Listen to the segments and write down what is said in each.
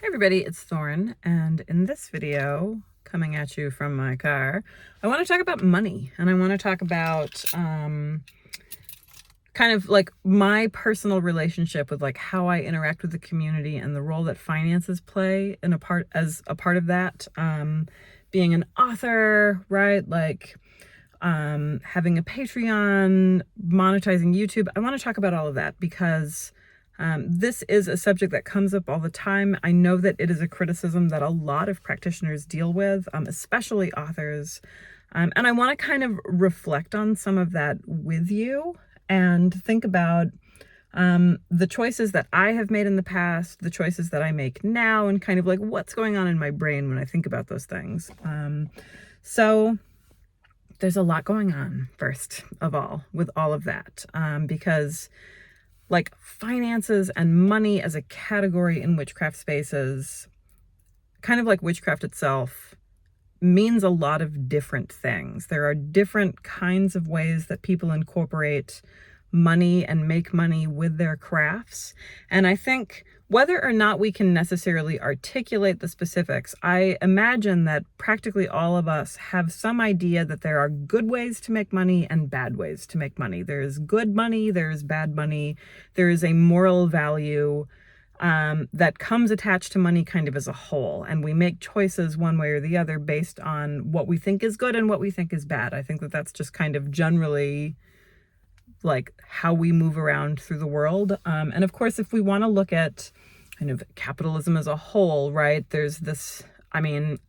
Hey everybody, it's Thorn, and in this video, coming at you from my car, I want to talk about money, and I want to talk about kind of like my personal relationship with like how I interact with the community and the role that finances play in as a part of that. Being an author, right? Like having a Patreon, monetizing YouTube. I want to talk about all of that because this is a subject that comes up all the time. I know that it is a criticism that a lot of practitioners deal with, especially authors. And I want to kind of reflect on some of that with you and think about the choices that I have made in the past, the choices that I make now, and kind of like what's going on in my brain when I think about those things. So there's a lot going on, first of all, with all of that, because like finances and money as a category in witchcraft spaces, kind of like witchcraft itself, means a lot of different things. There are different kinds of ways that people incorporate money and make money with their crafts. And I think whether or not we can necessarily articulate the specifics, I imagine that practically all of us have some idea that there are good ways to make money and bad ways to make money. There's good money, there's bad money, there is a moral value that comes attached to money kind of as a whole. And we make choices one way or the other based on what we think is good and what we think is bad. I think that that's just kind of generally like how we move around through the world. And of course, if we want to look at kind of capitalism as a whole, right, there's this, I mean,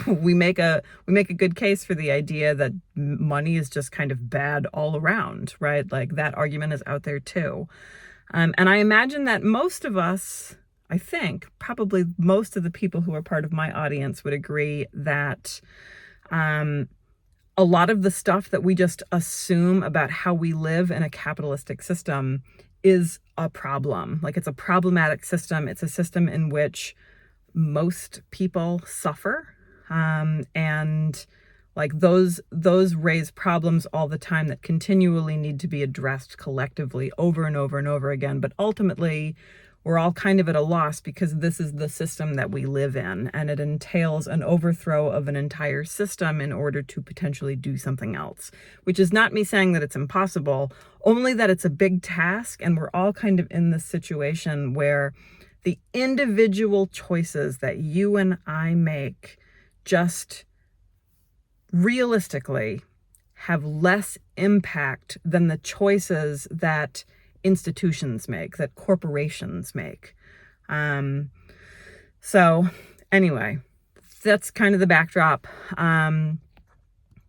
we make a good case for the idea that money is just kind of bad all around, right? Like that argument is out there too. And I imagine that most of us, I think probably most of the people who are part of my audience would agree that a lot of the stuff that we just assume about how we live in a capitalistic system is a problem. Like it's a problematic system. It's a system in which most people suffer. And like those raise problems all the time that continually need to be addressed collectively over and over and over again. But ultimately, we're all kind of at a loss because this is the system that we live in, and it entails an overthrow of an entire system in order to potentially do something else, which is not me saying that it's impossible, only that it's a big task, and we're all kind of in this situation where the individual choices that you and I make just realistically have less impact than the choices that institutions make, that corporations make. So anyway, that's kind of the backdrop.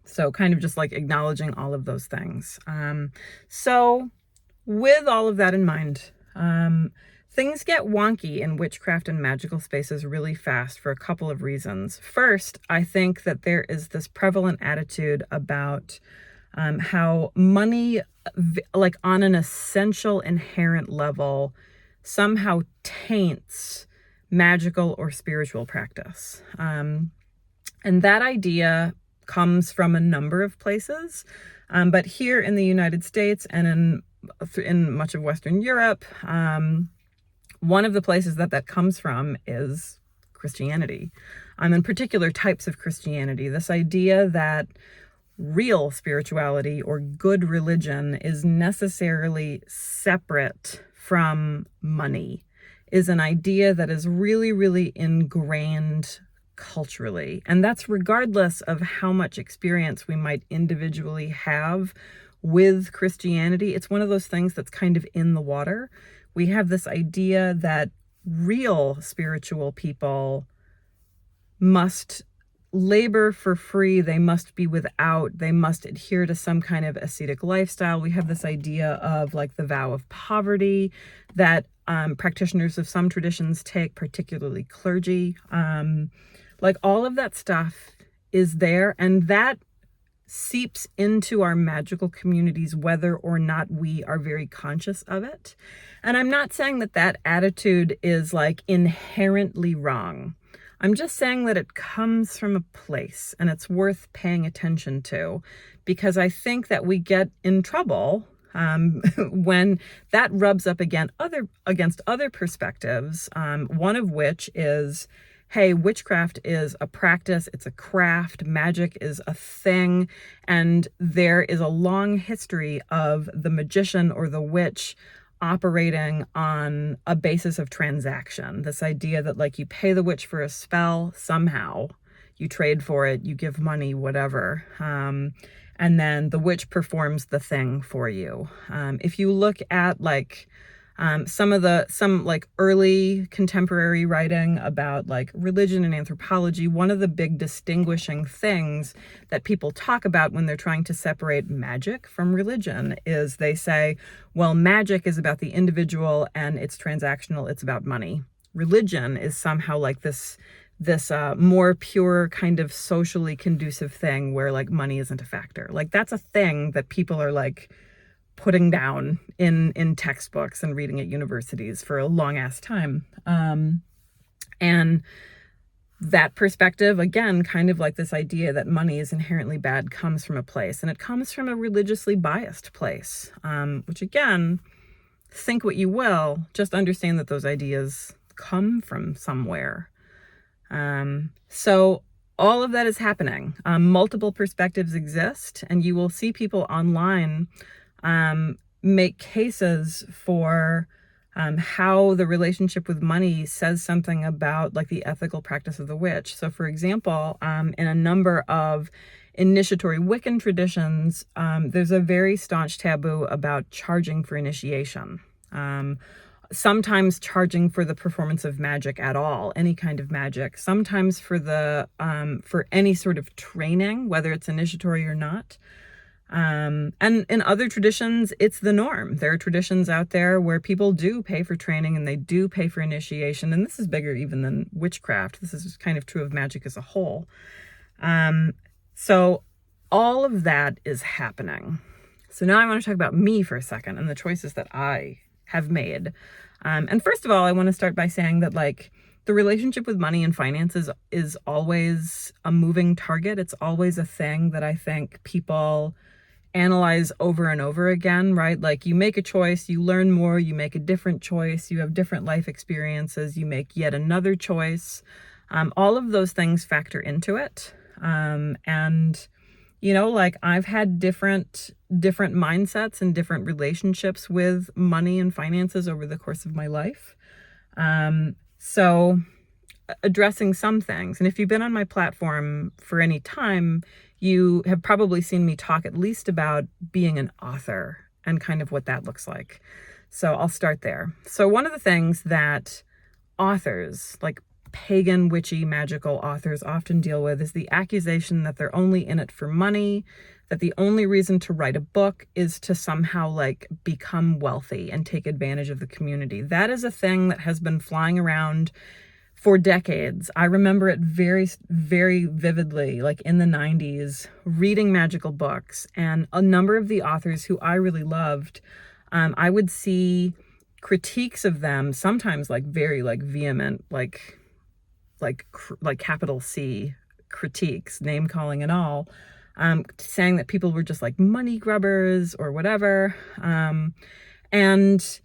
So kind of just like acknowledging all of those things. So with all of that in mind, things get wonky in witchcraft and magical spaces really fast for a couple of reasons. First, I think that there is this prevalent attitude about how money, like on an essential inherent level, somehow taints magical or spiritual practice. And that idea comes from a number of places. But here in the United States and in much of Western Europe, one of the places that comes from is Christianity. In particular types of Christianity. This idea that real spirituality or good religion is necessarily separate from money is an idea that is really, really ingrained culturally. And that's regardless of how much experience we might individually have with Christianity. It's one of those things that's kind of in the water. We have this idea that real spiritual people must labor for free, they must be without, they must adhere to some kind of ascetic lifestyle. We have this idea of like the vow of poverty that practitioners of some traditions take, particularly clergy. Like all of that stuff is there, and that seeps into our magical communities whether or not we are very conscious of it. And I'm not saying that that attitude is like inherently wrong. I'm just saying that it comes from a place and it's worth paying attention to, because I think that we get in trouble When that rubs up against other perspectives, one of which is, hey, witchcraft is a practice, it's a craft, magic is a thing, and there is a long history of the magician or the witch operating on a basis of transaction. This idea that like you pay the witch for a spell somehow, you trade for it, you give money, whatever. And then the witch performs the thing for you. If you look at like some like early contemporary writing about like religion and anthropology, one of the big distinguishing things that people talk about when they're trying to separate magic from religion is they say, well, magic is about the individual and it's transactional, it's about money. Religion is somehow like this more pure kind of socially conducive thing where like money isn't a factor. Like that's a thing that people are like putting down in textbooks and reading at universities for a long ass time. And that perspective, again, kind of like this idea that money is inherently bad, comes from a place, and it comes from a religiously biased place, which again, think what you will, just understand that those ideas come from somewhere. So all of that is happening. Multiple perspectives exist, and you will see people online make cases for how the relationship with money says something about like the ethical practice of the witch. So for example, in a number of initiatory Wiccan traditions, there's a very staunch taboo about charging for initiation. Sometimes charging for the performance of magic at all, any kind of magic, sometimes for for any sort of training, whether it's initiatory or not. And in other traditions, it's the norm. There are traditions out there where people do pay for training and they do pay for initiation. And this is bigger even than witchcraft. This is kind of true of magic as a whole. So all of that is happening. So now I want to talk about me for a second and the choices that I have made. And first of all, I want to start by saying that like the relationship with money and finances is always a moving target. It's always a thing that I think people analyze over and over again, right? Like you make a choice, you learn more, you make a different choice, you have different life experiences, you make yet another choice. All of those things factor into it. And you know, like I've had different mindsets and different relationships with money and finances over the course of my life. So addressing some things, and if you've been on my platform for any time, you have probably seen me talk at least about being an author and kind of what that looks like. So I'll start there. So one of the things that authors, like pagan, witchy, magical authors often deal with is the accusation that they're only in it for money, that the only reason to write a book is to somehow like become wealthy and take advantage of the community. That is a thing that has been flying around for decades. I remember it very, very vividly, like in the 90s, reading magical books, and a number of the authors who I really loved, I would see critiques of them, sometimes like very like vehement, like capital C critiques, name calling and all, saying that people were just like money grubbers or whatever. And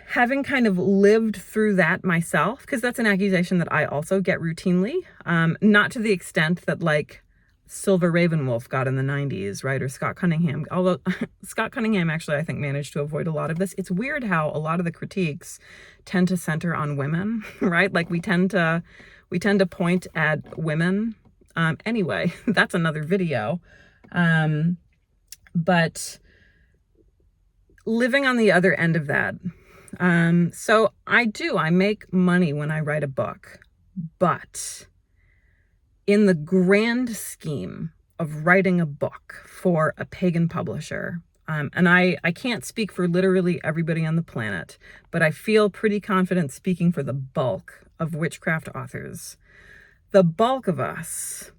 having kind of lived through that myself, because that's an accusation that I also get routinely, not to the extent that like Silver Ravenwolf got in the 90s, right? Or Scott Cunningham, although Scott Cunningham actually, I think, managed to avoid a lot of this. It's weird how a lot of the critiques tend to center on women, right? Like we tend to point at women. Anyway, that's another video. But living on the other end of that. So I make money when I write a book, but in the grand scheme of writing a book for a pagan publisher, and I can't speak for literally everybody on the planet, but I feel pretty confident speaking for the bulk of witchcraft authors. The bulk of us,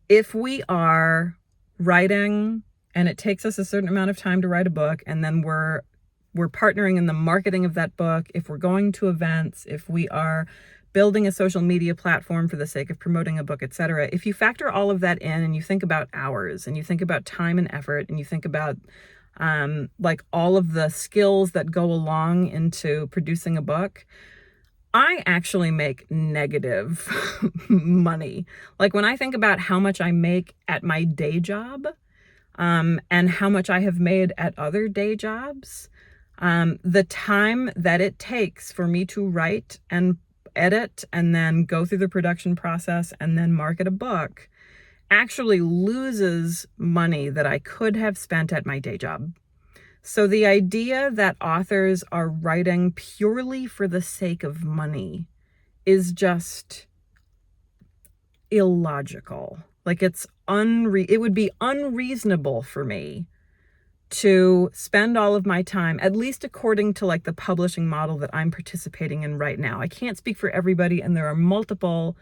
if we are writing and it takes us a certain amount of time to write a book, and then we're partnering in the marketing of that book, if we're going to events, if we are building a social media platform for the sake of promoting a book, etc. If you factor all of that in and you think about hours and you think about time and effort and you think about like all of the skills that go along into producing a book, I actually make negative money. Like when I think about how much I make at my day job, and how much I have made at other day jobs, the time that it takes for me to write and edit and then go through the production process and then market a book actually loses money that I could have spent at my day job. So the idea that authors are writing purely for the sake of money is just illogical. Like it would be unreasonable for me to spend all of my time, at least according to like the publishing model that I'm participating in right now. I can't speak for everybody, and there are multiple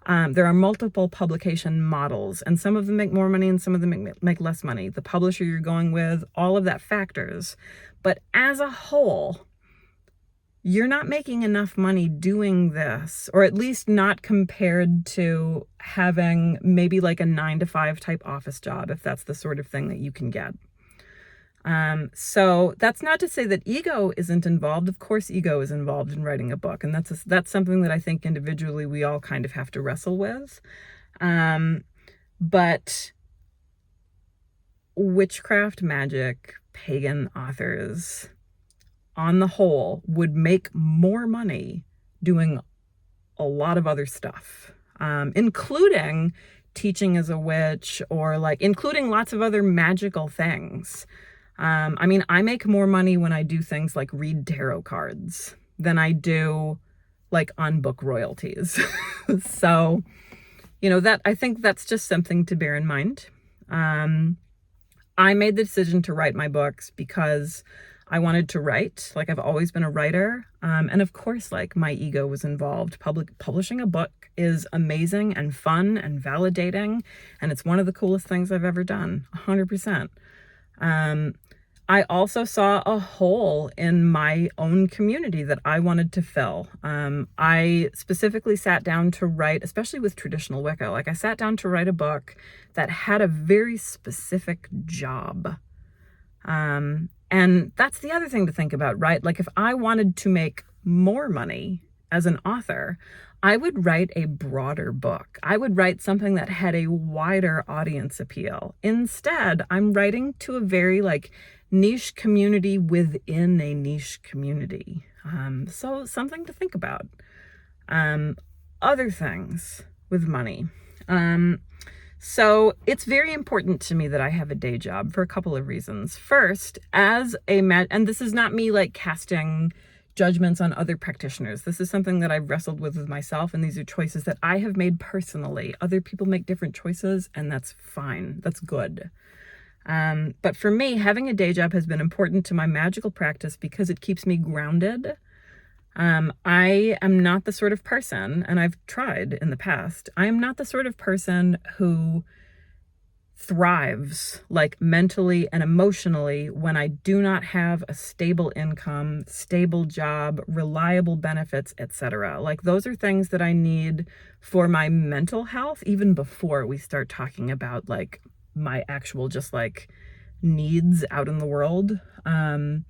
publication models, and some of them make more money and some of them make less money. The publisher you're going with, all of that factors. But as a whole, you're not making enough money doing this, or at least not compared to having maybe like a 9-to-5 type office job, if that's the sort of thing that you can get. So that's not to say that ego isn't involved. Of course, ego is involved in writing a book. And that's something that I think individually we all kind of have to wrestle with. But witchcraft, magic, pagan authors, on the whole, would make more money doing a lot of other stuff, including teaching as a witch, or like including lots of other magical things. I mean, I make more money when I do things like read tarot cards than I do like on book royalties. So, that I think that's just something to bear in mind. I made the decision to write my books because I wanted to write. Like I've always been a writer. And of course, like my ego was involved. Publishing a book is amazing and fun and validating. And it's one of the coolest things I've ever done, 100%. I also saw a hole in my own community that I wanted to fill. I specifically sat down to write, especially with traditional Wicca, like I sat down to write a book that had a very specific job. And that's the other thing to think about, right? Like if I wanted to make more money as an author, I would write a broader book. I would write something that had a wider audience appeal. Instead, I'm writing to a very like niche community within a niche community. So something to think about. Other things with money. So it's very important to me that I have a day job for a couple of reasons. First, and this is not me like casting judgments on other practitioners. This is something that I've wrestled with myself, and these are choices that I have made personally. Other people make different choices, and that's fine. That's good. But for me, having a day job has been important to my magical practice because it keeps me grounded. I am not the sort of person, and I've tried in the past, I am not the sort of person who thrives like mentally and emotionally when I do not have a stable income, stable job, reliable benefits, etc. Like those are things that I need for my mental health, even before we start talking about like my actual just like needs out in the world. I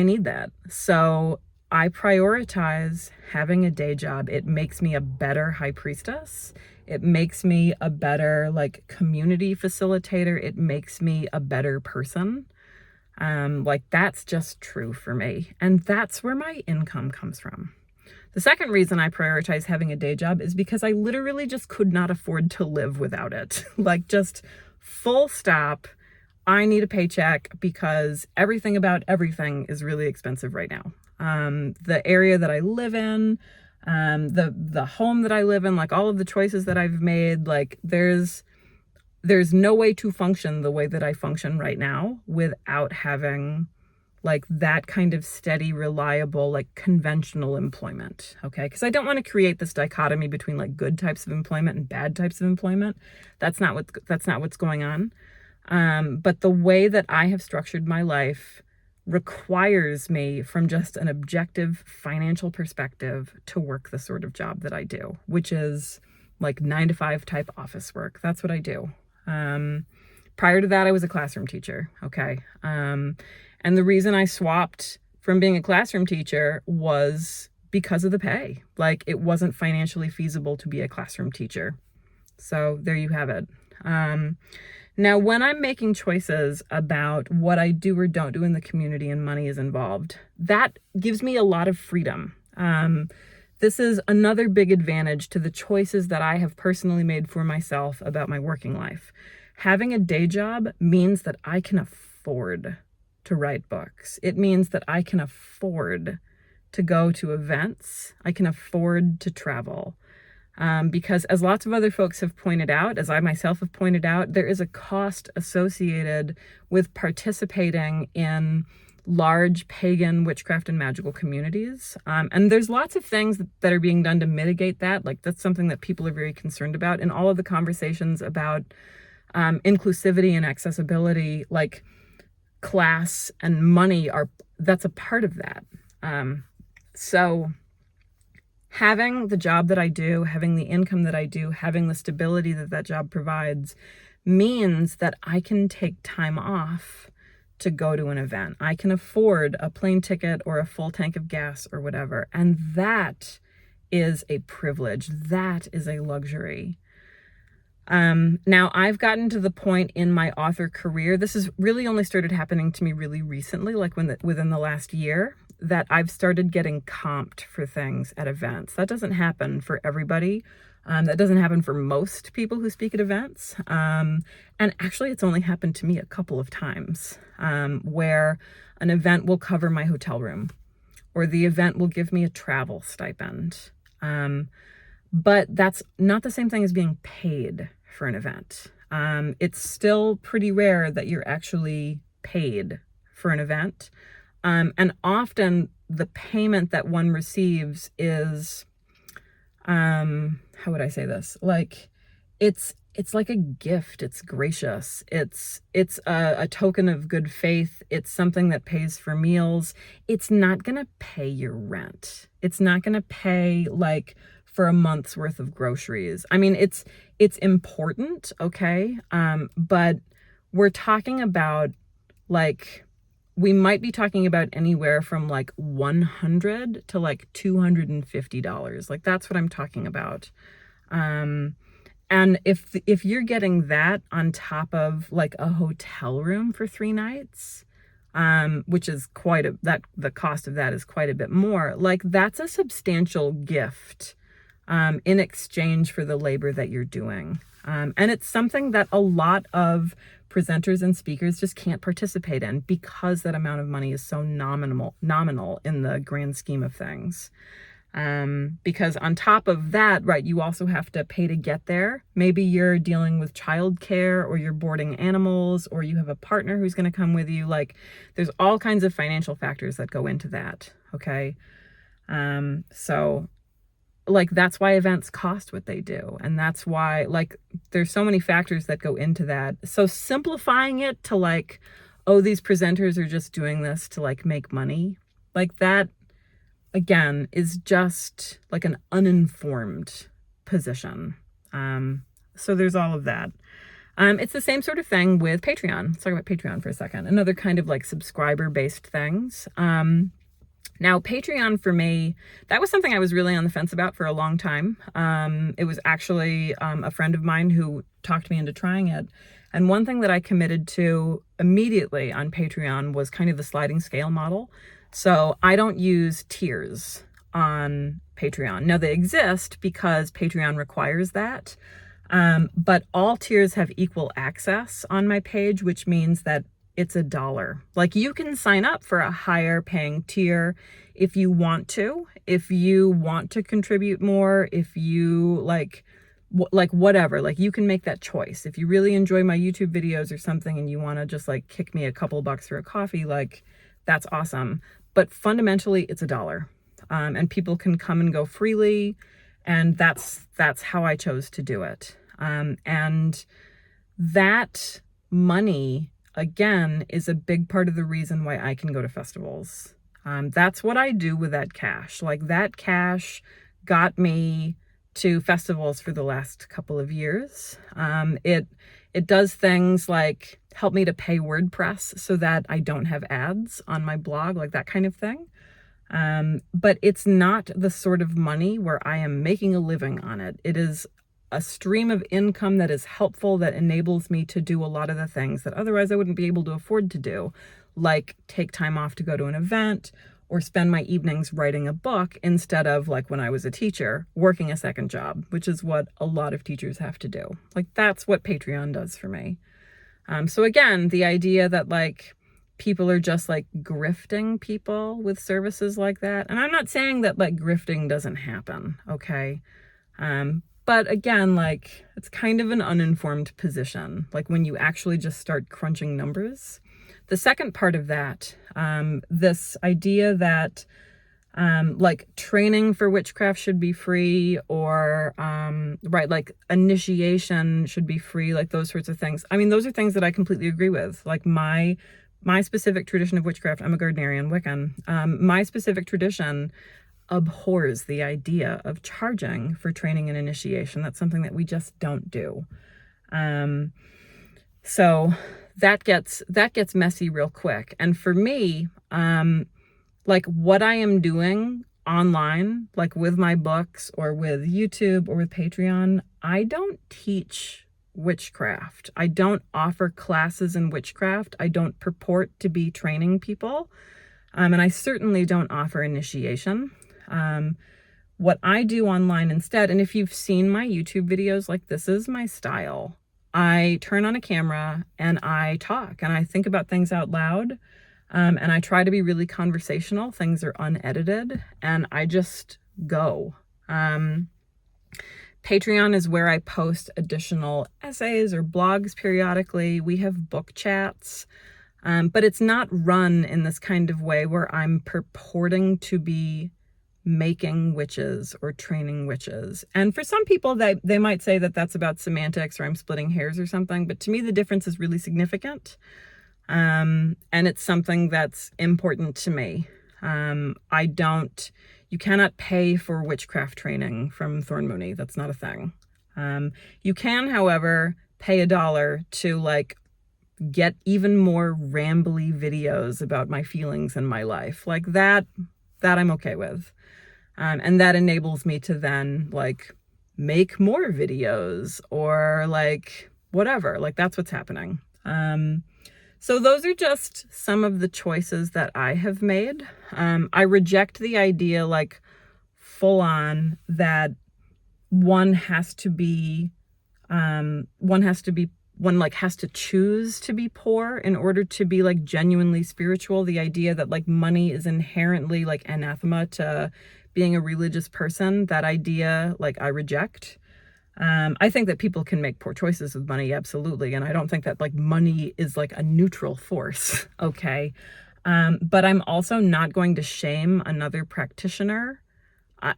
need that. So I prioritize having a day job. It makes me a better high priestess. It makes me a better like community facilitator. It makes me a better person. Like that's just true for me. And that's where my income comes from. The second reason I prioritize having a day job is because I literally just could not afford to live without it. Like just full stop. I need a paycheck because everything about everything is really expensive right now. The area that I live in, the home that I live in, like all of the choices that I've made, like there's no way to function the way that I function right now without having like that kind of steady, reliable, like conventional employment. Okay. Because I don't want to create this dichotomy between like good types of employment and bad types of employment. That's not what's going on. But the way that I have structured my life requires me, from just an objective financial perspective, to work the sort of job that I do, which is like 9-to-5 type office work. That's what I do. Prior to that, I was a classroom teacher. Okay. And the reason I swapped from being a classroom teacher was because of the pay. Like, it wasn't financially feasible to be a classroom teacher. So there you have it. Now, when I'm making choices about what I do or don't do in the community and money is involved, that gives me a lot of freedom. This is another big advantage to the choices that I have personally made for myself about my working life. Having a day job means that I can afford to write books. It means that I can afford to go to events. I can afford to travel. Because as lots of other folks have pointed out, as I myself have pointed out, there is a cost associated with participating in large pagan witchcraft and magical communities. And there's lots of things that are being done to mitigate that. Like, that's something that people are very concerned about. In all of the conversations about inclusivity and accessibility, like, class and money that's a part of that. So having the job that I do, having the income that I do, having the stability that that job provides means that I can take time off to go to an event. I can afford a plane ticket or a full tank of gas or whatever. And that is a privilege. That is a luxury. Now, I've gotten to the point in my author career, this has really only started happening to me really recently, like within the last year, that I've started getting comped for things at events. That doesn't happen for everybody. That doesn't happen for most people who speak at events. And actually, it's only happened to me a couple of times, where an event will cover my hotel room, or the event will give me a travel stipend. But that's not the same thing as being paid for an event. It's still pretty rare that you're actually paid for an event. And often the payment that one receives is, how would I say this? Like, it's like a gift. It's gracious. It's a token of good faith. It's something that pays for meals. It's not going to pay your rent. It's not going to pay, like, for a month's worth of groceries. I mean, it's important, okay? But we're talking about, like, we might be talking about anywhere from like $100 to like $250. Like, that's what I'm talking about. And if you're getting that on top of like a hotel room for 3 nights, which is the cost of that is quite a bit more, like, that's a substantial gift in exchange for the labor that you're doing. And it's something that a lot of presenters and speakers just can't participate in because that amount of money is so nominal in the grand scheme of things. Because on top of that, right, you also have to pay to get there. Maybe you're dealing with childcare, or you're boarding animals, or you have a partner who's going to come with you. Like, there's all kinds of financial factors that go into that. Okay. So, like, that's why events cost what they do. And that's why, like, there's so many factors that go into that. So simplifying it to like, oh, these presenters are just doing this to like make money, like, that again is just like an uninformed position. So there's all of that. It's the same sort of thing with Patreon. Let's talk about Patreon for a second. Another kind of like subscriber based things. Now, Patreon for me, that was something I was really on the fence about for a long time. It was actually a friend of mine who talked me into trying it. And one thing that I committed to immediately on Patreon was kind of the sliding scale model. So I don't use tiers on Patreon. Now, they exist because Patreon requires that. But all tiers have equal access on my page, which means that it's $1. Like, you can sign up for a higher paying tier if you want to contribute more, if you like whatever, like, you can make that choice. If you really enjoy my YouTube videos or something and you want to just like kick me a couple bucks for a coffee, like, that's awesome. But fundamentally, it's $1. And people can come and go freely. And that's how I chose to do it. And that money, again, is a big part of the reason why I can go to festivals. That's what I do with that cash. Like, that cash got me to festivals for the last couple of years. It does things like help me to pay WordPress so that I don't have ads on my blog, like that kind of thing. But it's not the sort of money where I am making a living on it. It is a stream of income that is helpful, that enables me to do a lot of the things that otherwise I wouldn't be able to afford to do, like take time off to go to an event or spend my evenings writing a book instead of, like when I was a teacher, working a second job, which is what a lot of teachers have to do. Like that's what Patreon does for me. So again, the idea that like people are just like grifting people with services like that. And I'm not saying that like grifting doesn't happen, okay? But again, like it's kind of an uninformed position, like when you actually just start crunching numbers. The second part of that, this idea that like training for witchcraft should be free, or right, like initiation should be free, like those sorts of things. I mean, those are things that I completely agree with. Like my specific tradition of witchcraft, I'm a Gardnerian Wiccan. My specific tradition abhors the idea of charging for training and initiation. That's something that we just don't do. So that gets messy real quick. And for me, like what I am doing online, like with my books or with YouTube or with Patreon, I don't teach witchcraft. I don't offer classes in witchcraft. I don't purport to be training people. And I certainly don't offer initiation. What I do online instead, and if you've seen my YouTube videos, like this is my style. I turn on a camera and I talk and I think about things out loud. And I try to be really conversational. Things are unedited and I just go. Patreon is where I post additional essays or blogs periodically. We have book chats, but it's not run in this kind of way where I'm purporting to be making witches or training witches. And for some people, they might say that that's about semantics or I'm splitting hairs or something. But to me, the difference is really significant. And it's something that's important to me. You cannot pay for witchcraft training from Thorn Mooney. That's not a thing. You can, however, pay $1 to like get even more rambly videos about my feelings in my life. Like that I'm okay with. And that enables me to then like make more videos or like whatever, like that's what's happening. So those are just some of the choices that I have made. I reject the idea like full on that one has to choose to be poor in order to be like genuinely spiritual. The idea that like money is inherently like anathema to being a religious person, that idea like I reject. I think that people can make poor choices with money, absolutely. And I don't think that like money is like a neutral force, okay? But I'm also not going to shame another practitioner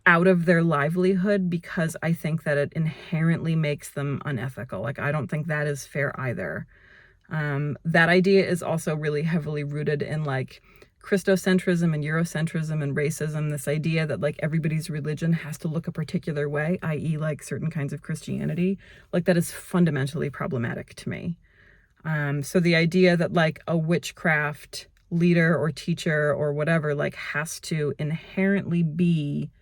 out of their livelihood because I think that it inherently makes them unethical. Like, I don't think that is fair either. That idea is also really heavily rooted in like Christocentrism and Eurocentrism and racism, this idea that like everybody's religion has to look a particular way, i.e. like certain kinds of Christianity, like that is fundamentally problematic to me. So the idea that like a witchcraft leader or teacher or whatever like has to inherently be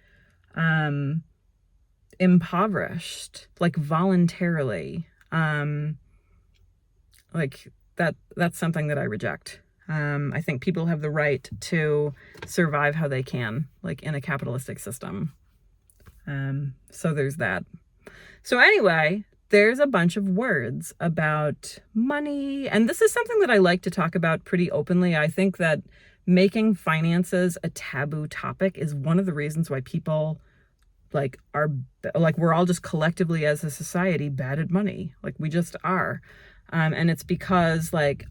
impoverished, like voluntarily, like that's something that I reject. I think people have the right to survive how they can, like in a capitalistic system. So there's that. So anyway, there's a bunch of words about money. And this is something that I like to talk about pretty openly. I think that making finances a taboo topic is one of the reasons why people like are like, we're all just collectively as a society bad at money. Like we just are. And it's because like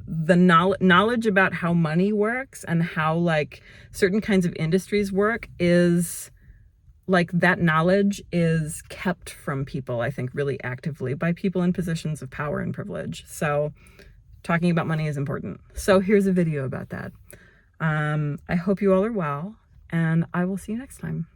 the knowledge about how money works and how like certain kinds of industries work is like, that knowledge is kept from people, I think, really actively by people in positions of power and privilege. So talking about money is important. So here's a video about that. I hope you all are well, and I will see you next time.